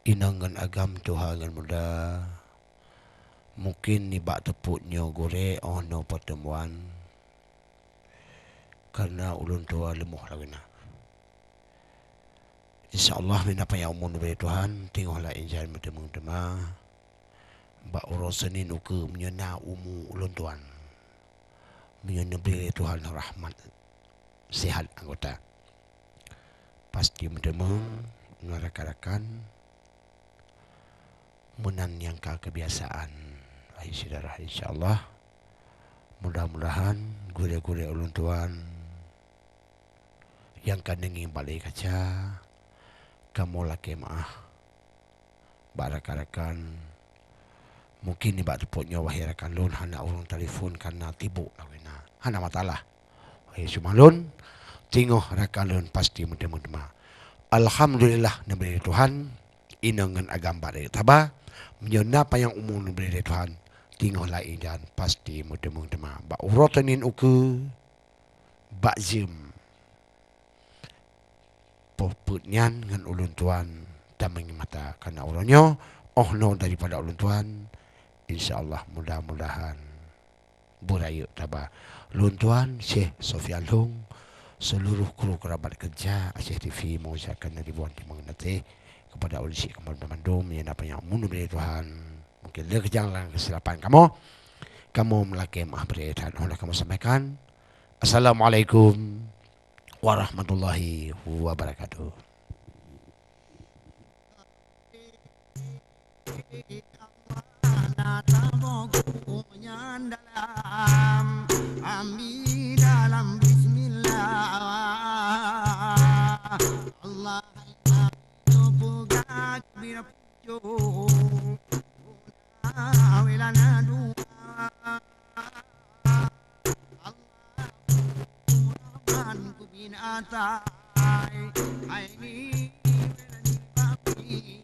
inangan agam tuhangan muda. Mungkin ni bak tepuknya gore no pertemuan. Karena ulun tua lemuh lagi na. InsyaAllah minapa yang umum dari Tuhan. Tengoklah injahan bertemu-temu. Bak urusanin uke menyena umu ulun tuan. Menyena beri Tuhan rahmat. Sehat anggota. Pasti bertemu. Ngarakan-rakan. Menanyangka kebiasaan. Hai saudara, insyaAllah. Mudah-mudahan gure-gure ulun tuan yang kandengi balik kaca kamu laki maah barakan mungkin ni bak tepuknya wahirakan lun hana urung telefon karena tibuk lawina hana matalah wahai sumalun tengok rakan lun pasti mudah-mudah alhamdulillah naberi Tuhan inangan agam balik tabah menyona apa yang umum naberi Tuhan tengoklah injan pasti mudah-mudah bak urotanin uke bak zim putnyan dengan ulun tuan dan mata karena ulunnya no daripada ulun tuan insyaallah mudah-mudahan burayu tabah ulun tuan Syekh Sofian Long seluruh kru kerabat kerja Aceh TV mengucapkan ribuan terima kasih kepada ulun Syekh Kamal Bandung yang apa yang mundur dari Tuhan mungkin dia kejanglah kesilapan kamu melaki maaf berikan oleh kamu sampaikan Assalamualaikum warahmatullahi wabarakatuh. Dalam bismillah Allah buka bila pujo wilana dua Allah ku binatai hai ni papi